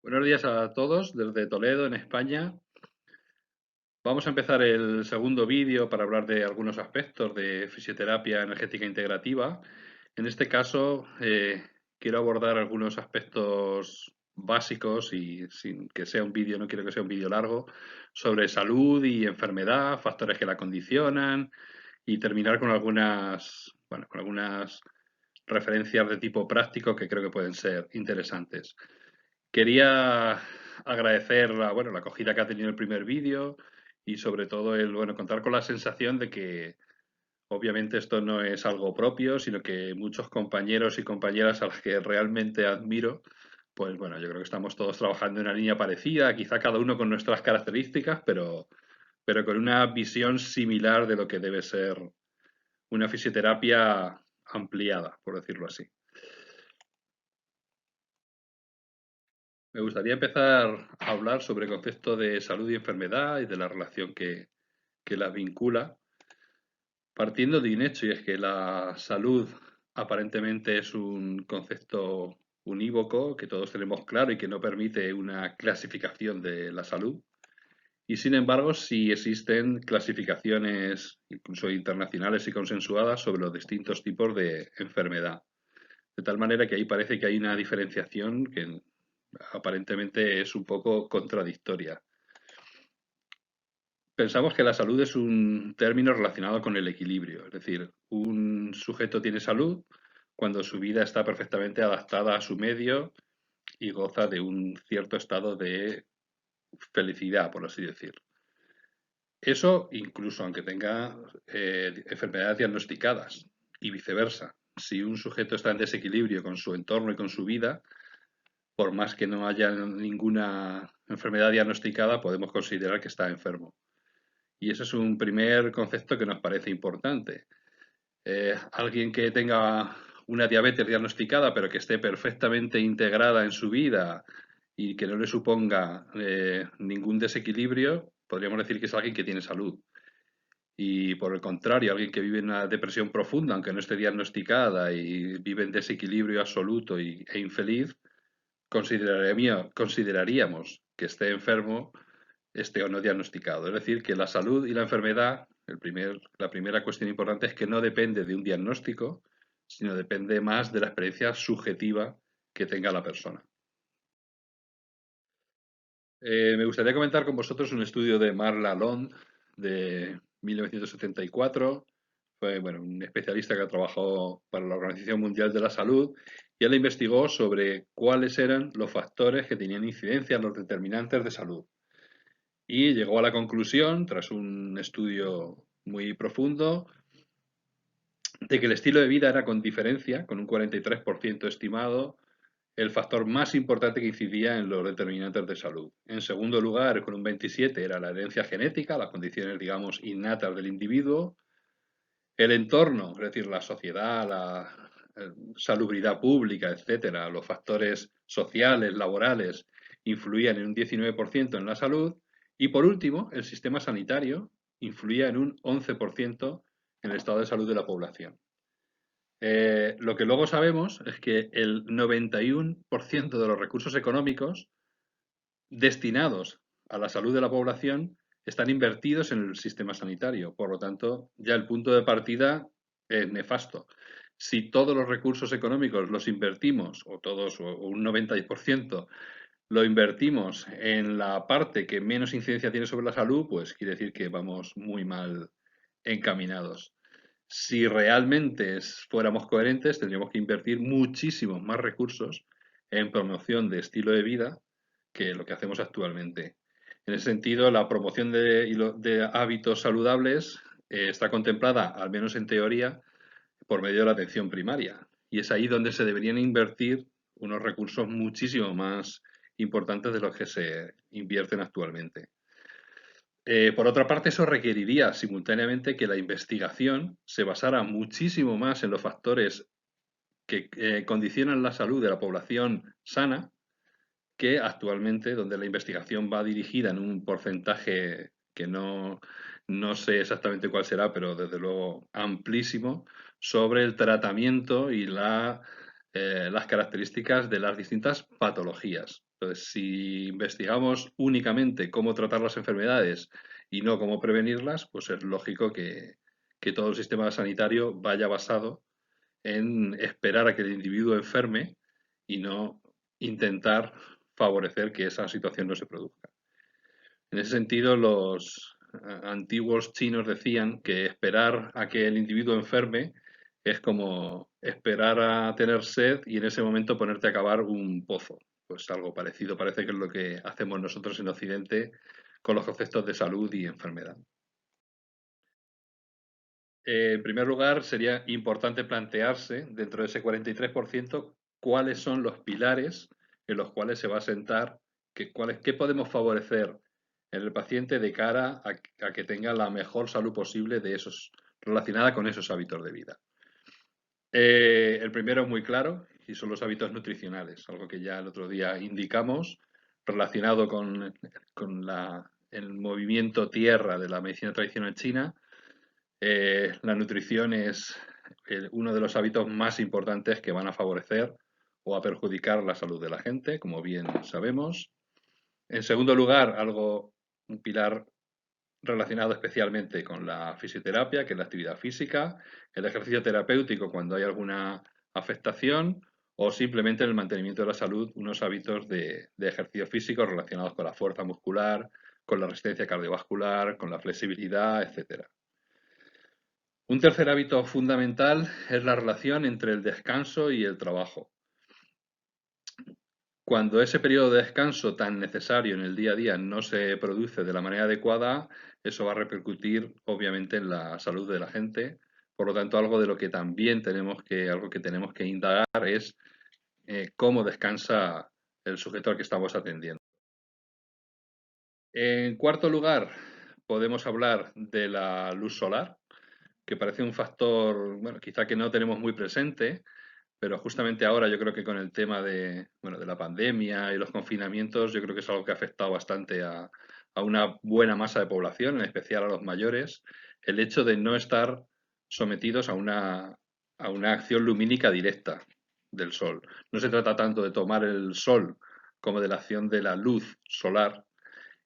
Buenos días a todos desde Toledo, en España. Vamos a empezar el segundo vídeo para hablar de algunos aspectos de fisioterapia energética integrativa. En este caso, quiero abordar algunos aspectos básicos y sin que sea un vídeo, no quiero que sea un vídeo largo, sobre salud y enfermedad, factores que la condicionan y terminar con con algunas referencias de tipo práctico que creo que pueden ser interesantes. Quería agradecer la acogida que ha tenido el primer vídeo y sobre todo contar con la sensación de que obviamente esto no es algo propio, sino que muchos compañeros y compañeras a las que realmente admiro, pues bueno, yo creo que estamos todos trabajando en una línea parecida, quizá cada uno con nuestras características, pero con una visión similar de lo que debe ser una fisioterapia ampliada, por decirlo así. Me gustaría empezar a hablar sobre el concepto de salud y enfermedad y de la relación que las vincula, partiendo de un hecho, y es que la salud aparentemente es un concepto unívoco que todos tenemos claro y que no permite una clasificación de la salud. Y sin embargo, sí existen clasificaciones, incluso internacionales y consensuadas, sobre los distintos tipos de enfermedad. De tal manera que ahí parece que hay una diferenciación que aparentemente es un poco contradictoria. Pensamos que la salud es un término relacionado con el equilibrio, es decir, un sujeto tiene salud cuando su vida está perfectamente adaptada a su medio y goza de un cierto estado de felicidad, por así decir. Eso incluso aunque tenga enfermedades diagnosticadas y viceversa. Si un sujeto está en desequilibrio con su entorno y con su vida, por más que no haya ninguna enfermedad diagnosticada, podemos considerar que está enfermo. Y ese es un primer concepto que nos parece importante. Alguien que tenga una diabetes diagnosticada, pero que esté perfectamente integrada en su vida y que no le suponga ningún desequilibrio, podríamos decir que es alguien que tiene salud. Y por el contrario, alguien que vive en una depresión profunda, aunque no esté diagnosticada y vive en desequilibrio absoluto e infeliz, consideraríamos que esté enfermo, esté o no diagnosticado. Es decir, que la salud y la enfermedad, la primera cuestión importante es que no depende de un diagnóstico, sino depende más de la experiencia subjetiva que tenga la persona. Me gustaría comentar con vosotros un estudio de Marc Lalonde de 1974. Fue un especialista que trabajó para la Organización Mundial de la Salud y él investigó sobre cuáles eran los factores que tenían incidencia en los determinantes de salud. Y llegó a la conclusión, tras un estudio muy profundo, de que el estilo de vida era con diferencia, con un 43% estimado, el factor más importante que incidía en los determinantes de salud. En segundo lugar, con un 27, era la herencia genética, las condiciones, digamos, innatas del individuo. El entorno, es decir, la sociedad, la salubridad pública, etcétera, los factores sociales, laborales, influían en un 19% en la salud. Y por último, el sistema sanitario influía en un 11% en el estado de salud de la población. Lo que luego sabemos es que el 91% de los recursos económicos destinados a la salud de la población están invertidos en el sistema sanitario. Por lo tanto, ya el punto de partida es nefasto. Si todos los recursos económicos los invertimos, o todos, o un 90%, lo invertimos en la parte que menos incidencia tiene sobre la salud, pues quiere decir que vamos muy mal encaminados. Si realmente fuéramos coherentes, tendríamos que invertir muchísimos más recursos en promoción de estilo de vida que lo que hacemos actualmente. En ese sentido, la promoción de hábitos saludables está contemplada, al menos en teoría, por medio de la atención primaria. Y es ahí donde se deberían invertir unos recursos muchísimo más importantes de los que se invierten actualmente. Por otra parte, eso requeriría simultáneamente que la investigación se basara muchísimo más en los factores que condicionan la salud de la población sana que actualmente, donde la investigación va dirigida en un porcentaje que no sé exactamente cuál será, pero desde luego amplísimo, sobre el tratamiento y la las características de las distintas patologías. Entonces, si investigamos únicamente cómo tratar las enfermedades y no cómo prevenirlas, pues es lógico que todo el sistema sanitario vaya basado en esperar a que el individuo enferme y no intentar favorecer que esa situación no se produzca. En ese sentido, los antiguos chinos decían que esperar a que el individuo enferme es como esperar a tener sed y en ese momento ponerte a cavar un pozo. Pues algo parecido parece que es lo que hacemos nosotros en Occidente con los conceptos de salud y enfermedad. En primer lugar, sería importante plantearse, dentro de ese 43%, cuáles son los pilares en los cuales se va a sentar, qué podemos favorecer en el paciente de cara a que tenga la mejor salud posible de esos, relacionada con esos hábitos de vida. El primero es muy claro y son los hábitos nutricionales, algo que ya el otro día indicamos, relacionado con el movimiento tierra de la medicina tradicional china. La nutrición es uno de los hábitos más importantes que van a favorecer o a perjudicar la salud de la gente, como bien sabemos. En segundo lugar, un pilar relacionado especialmente con la fisioterapia, que es la actividad física, el ejercicio terapéutico cuando hay alguna afectación o simplemente el mantenimiento de la salud, unos hábitos de ejercicio físico relacionados con la fuerza muscular, con la resistencia cardiovascular, con la flexibilidad, etcétera. Un tercer hábito fundamental es la relación entre el descanso y el trabajo. Cuando ese periodo de descanso tan necesario en el día a día no se produce de la manera adecuada, eso va a repercutir obviamente en la salud de la gente. Por lo tanto, algo de lo que también tenemos que indagar es cómo descansa el sujeto al que estamos atendiendo. En cuarto lugar, podemos hablar de la luz solar, que parece un factor, bueno, quizá que no tenemos muy presente, pero justamente ahora yo creo que con el tema de la pandemia y los confinamientos, yo creo que es algo que ha afectado bastante a una buena masa de población, en especial a los mayores, el hecho de no estar sometidos a una acción lumínica directa del sol. No se trata tanto de tomar el sol como de la acción de la luz solar,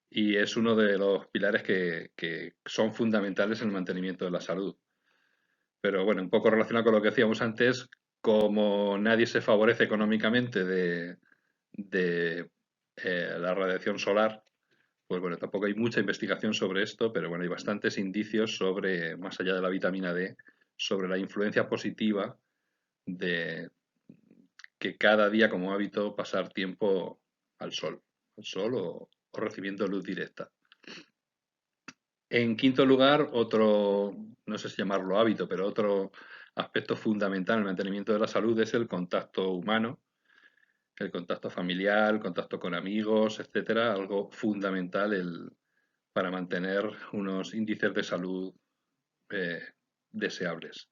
y es uno de los pilares que son fundamentales en el mantenimiento de la salud. Pero bueno, un poco relacionado con lo que decíamos antes, como nadie se favorece económicamente de la radiación solar, pues bueno, tampoco hay mucha investigación sobre esto, pero bueno, hay bastantes indicios sobre, más allá de la vitamina D, sobre la influencia positiva de que cada día como hábito pasar tiempo al sol o recibiendo luz directa. En quinto lugar, otro, no sé si llamarlo hábito, pero otro aspecto fundamental en el mantenimiento de la salud es el contacto humano, el contacto familiar, el contacto con amigos, etcétera, algo fundamental para mantener unos índices de salud eh, deseables.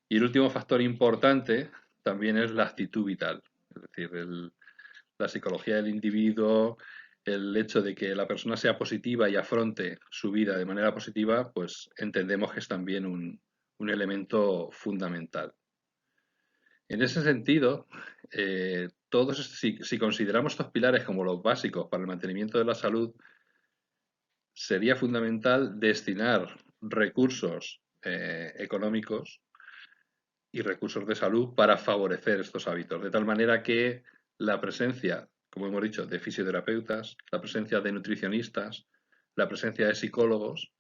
Y el último factor importante también es la actitud vital, es decir, la psicología del individuo, el hecho de que la persona sea positiva y afronte su vida de manera positiva, pues entendemos que es también un elemento fundamental. En ese sentido, si consideramos estos pilares como los básicos para el mantenimiento de la salud, sería fundamental destinar recursos económicos y recursos de salud para favorecer estos hábitos, de tal manera que la presencia, como hemos dicho, de fisioterapeutas, la presencia de nutricionistas, la presencia de psicólogos,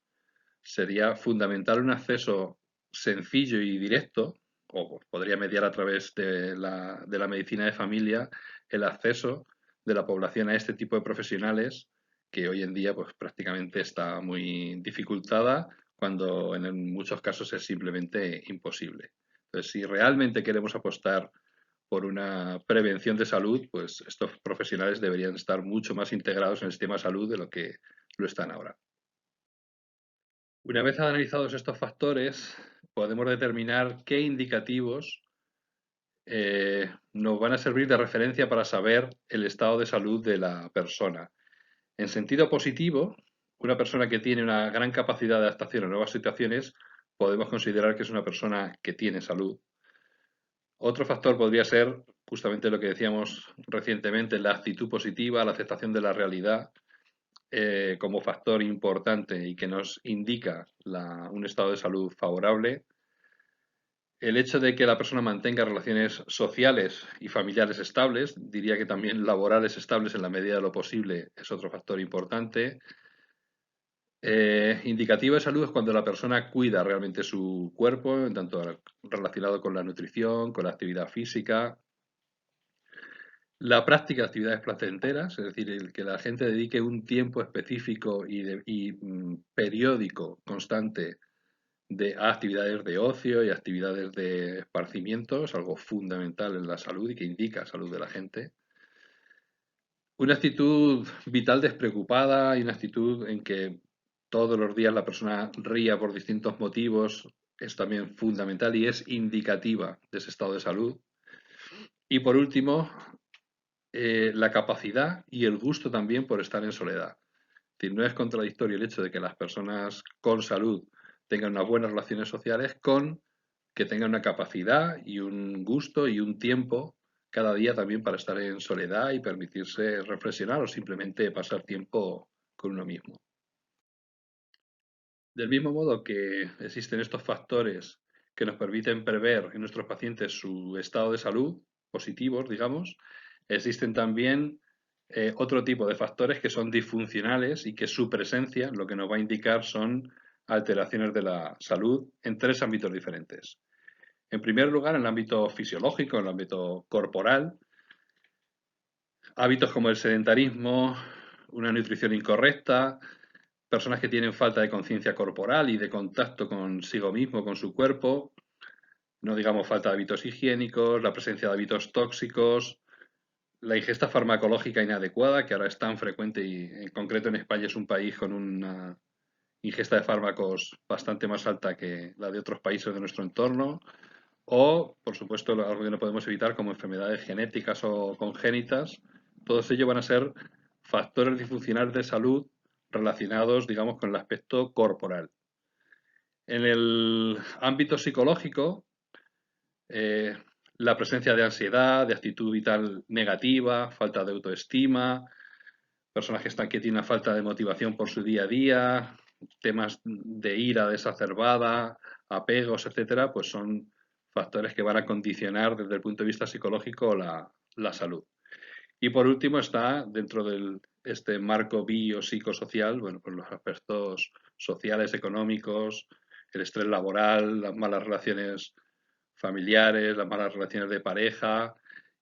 sería fundamental un acceso sencillo y directo, o podría mediar a través de la medicina de familia, el acceso de la población a este tipo de profesionales que hoy en día pues prácticamente está muy dificultada cuando en muchos casos es simplemente imposible. Entonces, si realmente queremos apostar por una prevención de salud, pues estos profesionales deberían estar mucho más integrados en el sistema de salud de lo que lo están ahora. Una vez analizados estos factores, podemos determinar qué indicativos nos van a servir de referencia para saber el estado de salud de la persona. En sentido positivo, una persona que tiene una gran capacidad de adaptación a nuevas situaciones, podemos considerar que es una persona que tiene salud. Otro factor podría ser justamente lo que decíamos recientemente, la actitud positiva, la aceptación de la realidad como factor importante y que nos indica un estado de salud favorable. El hecho de que la persona mantenga relaciones sociales y familiares estables, diría que también laborales estables en la medida de lo posible, es otro factor importante. Indicativo de salud es cuando la persona cuida realmente su cuerpo, en tanto relacionado con la nutrición, con la actividad física. La práctica de actividades placenteras, es decir, el que la gente dedique un tiempo específico y periódico, constante, a actividades de ocio y actividades de esparcimiento, es algo fundamental en la salud y que indica salud de la gente. Una actitud vital despreocupada y una actitud en que todos los días la persona ría por distintos motivos es también fundamental y es indicativa de ese estado de salud. Y por último, la capacidad y el gusto también por estar en soledad. Es decir, no es contradictorio el hecho de que las personas con salud tengan unas buenas relaciones sociales con que tengan una capacidad y un gusto y un tiempo cada día también para estar en soledad y permitirse reflexionar o simplemente pasar tiempo con uno mismo. Del mismo modo que existen estos factores que nos permiten prever en nuestros pacientes su estado de salud, positivos, digamos, existen también otro tipo de factores que son disfuncionales y que su presencia lo que nos va a indicar son alteraciones de la salud en tres ámbitos diferentes. En primer lugar, en el ámbito fisiológico, en el ámbito corporal, hábitos como el sedentarismo, una nutrición incorrecta, personas que tienen falta de conciencia corporal y de contacto consigo mismo, con su cuerpo, no digamos falta de hábitos higiénicos, la presencia de hábitos tóxicos, la ingesta farmacológica inadecuada, que ahora es tan frecuente y en concreto en España es un país con una ingesta de fármacos bastante más alta que la de otros países de nuestro entorno, o, por supuesto, algo que no podemos evitar como enfermedades genéticas o congénitas. Todos ellos van a ser factores disfuncionales de salud relacionados, digamos, con el aspecto corporal. En el ámbito psicológico, eh, la presencia de ansiedad, de actitud vital negativa, falta de autoestima, personas que tienen una falta de motivación por su día a día, temas de ira desacerbada, apegos, etcétera, pues son factores que van a condicionar desde el punto de vista psicológico la salud. Y por último está dentro de este marco biopsicosocial, bueno, pues los aspectos sociales, económicos, el estrés laboral, las malas relaciones familiares, las malas relaciones de pareja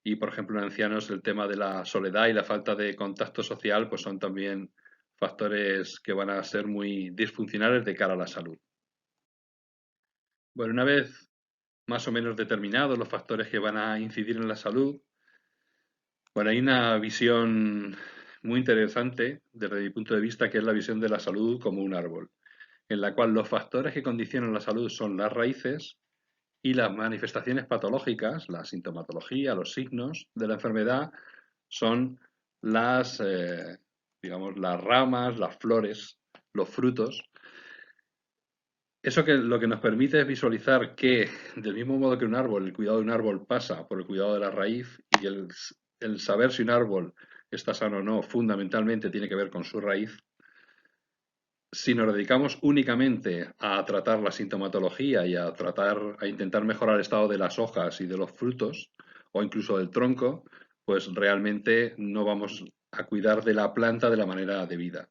y, por ejemplo, en ancianos el tema de la soledad y la falta de contacto social, pues son también factores que van a ser muy disfuncionales de cara a la salud. Bueno, una vez más o menos determinados los factores que van a incidir en la salud, bueno, hay una visión muy interesante desde mi punto de vista que es la visión de la salud como un árbol, en la cual los factores que condicionan la salud son las raíces y las manifestaciones patológicas, la sintomatología, los signos de la enfermedad son digamos, las ramas, las flores, los frutos. Eso que lo que nos permite es visualizar que, del mismo modo que un árbol, el cuidado de un árbol pasa por el cuidado de la raíz y el saber si un árbol está sano o no, fundamentalmente tiene que ver con su raíz. Si nos dedicamos únicamente a tratar la sintomatología y a intentar mejorar el estado de las hojas y de los frutos, o incluso del tronco, pues realmente no vamos a cuidar de la planta de la manera debida.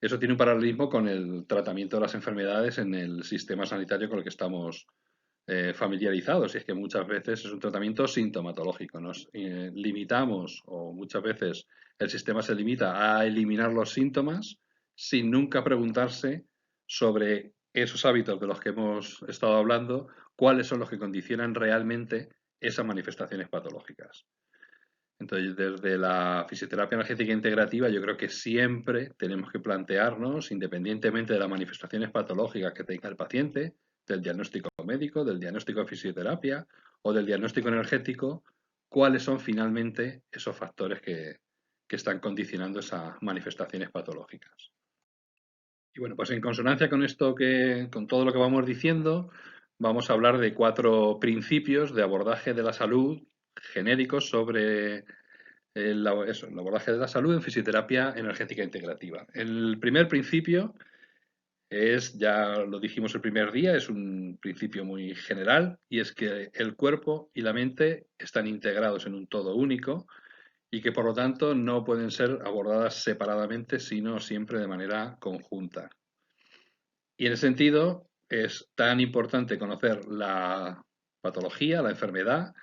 Eso tiene un paralelismo con el tratamiento de las enfermedades en el sistema sanitario con el que estamos familiarizados, y es que muchas veces es un tratamiento sintomatológico. Nos limitamos, o muchas veces el sistema se limita a eliminar los síntomas sin nunca preguntarse sobre esos hábitos de los que hemos estado hablando, cuáles son los que condicionan realmente esas manifestaciones patológicas. Entonces, desde la fisioterapia energética integrativa, yo creo que siempre tenemos que plantearnos, independientemente de las manifestaciones patológicas que tenga el paciente, del diagnóstico médico, del diagnóstico de fisioterapia o del diagnóstico energético, cuáles son finalmente esos factores que están condicionando esas manifestaciones patológicas. Y bueno, pues en consonancia con con todo lo que vamos diciendo, vamos a hablar de 4 principios de abordaje de la salud genéricos sobre el abordaje de la salud en fisioterapia energética integrativa. El primer principio es, ya lo dijimos el primer día, es un principio muy general y es que el cuerpo y la mente están integrados en un todo único y que por lo tanto no pueden ser abordadas separadamente, sino siempre de manera conjunta. Y en ese sentido es tan importante conocer la patología, la enfermedad,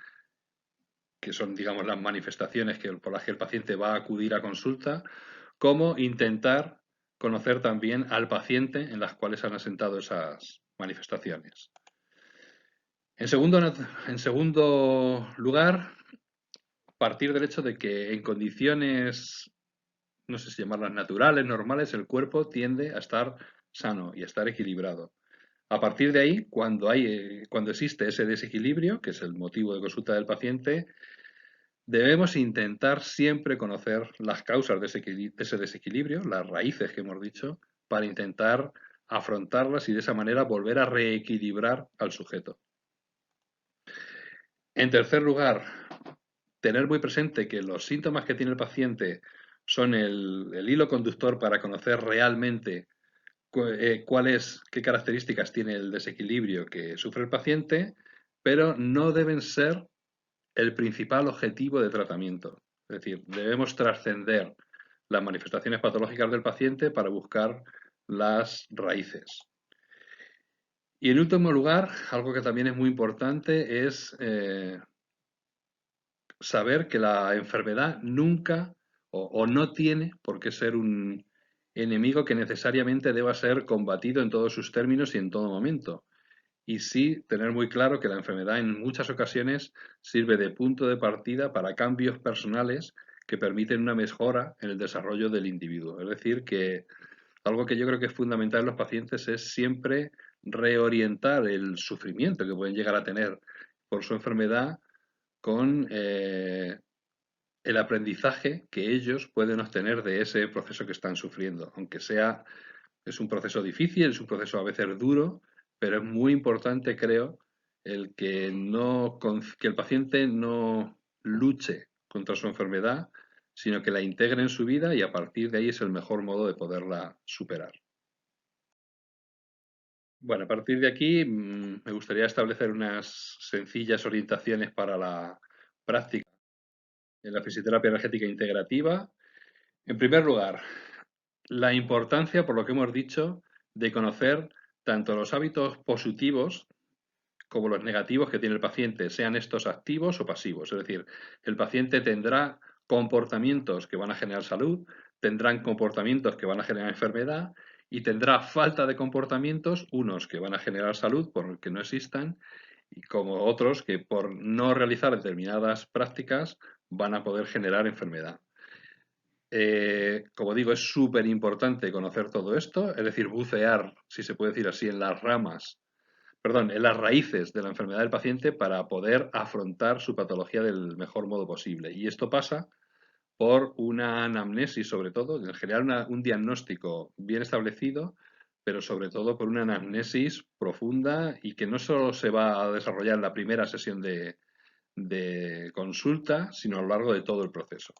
que son, digamos, las manifestaciones por las que el paciente va a acudir a consulta, como intentar conocer también al paciente en las cuales han asentado esas manifestaciones. En segundo lugar, partir del hecho de que en condiciones, no sé si llamarlas naturales, normales, el cuerpo tiende a estar sano y a estar equilibrado. A partir de ahí, cuando existe ese desequilibrio, que es el motivo de consulta del paciente, debemos intentar siempre conocer las causas de ese desequilibrio, las raíces que hemos dicho, para intentar afrontarlas y de esa manera volver a reequilibrar al sujeto. En tercer lugar, tener muy presente que los síntomas que tiene el paciente son el hilo conductor para conocer realmente qué características tiene el desequilibrio que sufre el paciente, pero no deben ser el principal objetivo de tratamiento. Es decir, debemos trascender las manifestaciones patológicas del paciente para buscar las raíces. Y en último lugar, algo que también es muy importante es saber que la enfermedad nunca o no tiene por qué ser un enemigo que necesariamente deba ser combatido en todos sus términos y en todo momento. Y sí tener muy claro que la enfermedad en muchas ocasiones sirve de punto de partida para cambios personales que permiten una mejora en el desarrollo del individuo. Es decir, que algo que yo creo que es fundamental en los pacientes es siempre reorientar el sufrimiento que pueden llegar a tener por su enfermedad con el aprendizaje que ellos pueden obtener de ese proceso que están sufriendo, aunque es un proceso difícil, es un proceso a veces duro, pero es muy importante, creo, el que que el paciente no luche contra su enfermedad, sino que la integre en su vida y a partir de ahí es el mejor modo de poderla superar. Bueno, a partir de aquí me gustaría establecer unas sencillas orientaciones para la práctica en la fisioterapia energética integrativa. En primer lugar, la importancia, por lo que hemos dicho, de conocer tanto los hábitos positivos como los negativos que tiene el paciente, sean estos activos o pasivos. Es decir, el paciente tendrá comportamientos que van a generar salud, tendrán comportamientos que van a generar enfermedad y tendrá falta de comportamientos, unos que van a generar salud porque no existan y como otros que por no realizar determinadas prácticas van a poder generar enfermedad. Como digo, es súper importante conocer todo esto, es decir, bucear, si se puede decir así, en las raíces de la enfermedad del paciente para poder afrontar su patología del mejor modo posible. Y esto pasa por una anamnesis, sobre todo, en general un diagnóstico bien establecido, pero sobre todo por una anamnesis profunda y que no solo se va a desarrollar en la primera sesión de consulta, sino a lo largo de todo el proceso.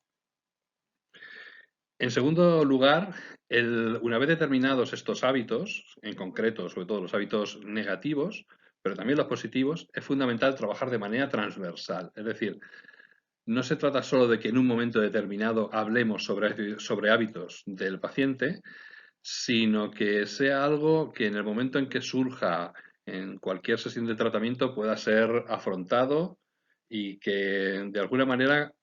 En segundo lugar, una vez determinados estos hábitos, en concreto, sobre todo los hábitos negativos, pero también los positivos, es fundamental trabajar de manera transversal. Es decir, no se trata solo de que en un momento determinado hablemos sobre hábitos del paciente, sino que sea algo que en el momento en que surja en cualquier sesión de tratamiento pueda ser afrontado y que de alguna manera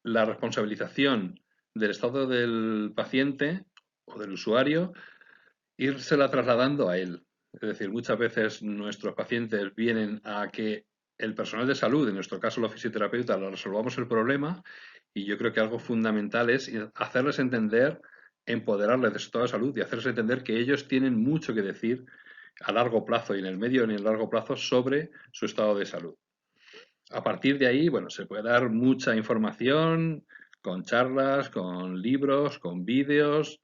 la responsabilización del estado del paciente o del usuario, írsela trasladando a él. Es decir, muchas veces nuestros pacientes vienen a que el personal de salud, en nuestro caso los fisioterapeutas, le resolvamos el problema y yo creo que algo fundamental es hacerles entender, empoderarles de su estado de salud y hacerles entender que ellos tienen mucho que decir a largo plazo y en el medio y en el largo plazo sobre su estado de salud. A partir de ahí, bueno, se puede dar mucha información con charlas, con libros, con vídeos.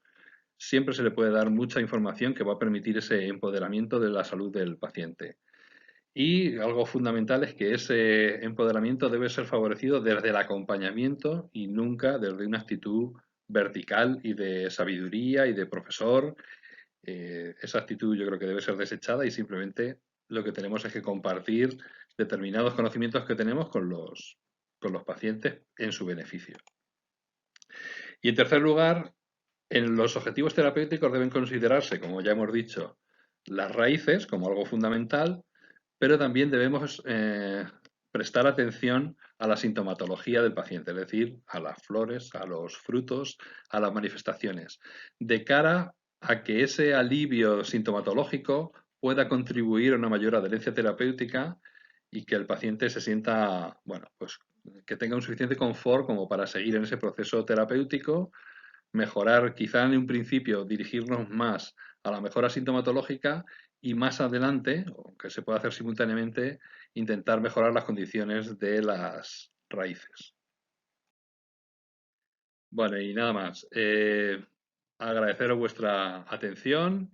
Siempre se le puede dar mucha información que va a permitir ese empoderamiento de la salud del paciente. Y algo fundamental es que ese empoderamiento debe ser favorecido desde el acompañamiento y nunca desde una actitud vertical y de sabiduría y de profesor. Esa actitud yo creo que debe ser desechada y simplemente lo que tenemos es que compartir determinados conocimientos que tenemos con los pacientes en su beneficio. Y en tercer lugar, en los objetivos terapéuticos deben considerarse, como ya hemos dicho, las raíces como algo fundamental, pero también debemos prestar atención a la sintomatología del paciente, es decir, a las flores, a los frutos, a las manifestaciones, de cara a que ese alivio sintomatológico pueda contribuir a una mayor adherencia terapéutica y que el paciente se sienta, bueno, pues que tenga un suficiente confort como para seguir en ese proceso terapéutico, mejorar, quizá en un principio dirigirnos más a la mejora sintomatológica y más adelante, aunque se puede hacer simultáneamente, intentar mejorar las condiciones de las raíces. Bueno, y nada más. Agradeceros vuestra atención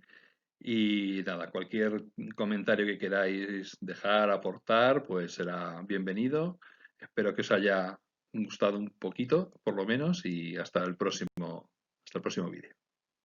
y nada, cualquier comentario que queráis dejar, aportar, pues será bienvenido. Espero que os haya gustado un poquito, por lo menos, y hasta el próximo vídeo.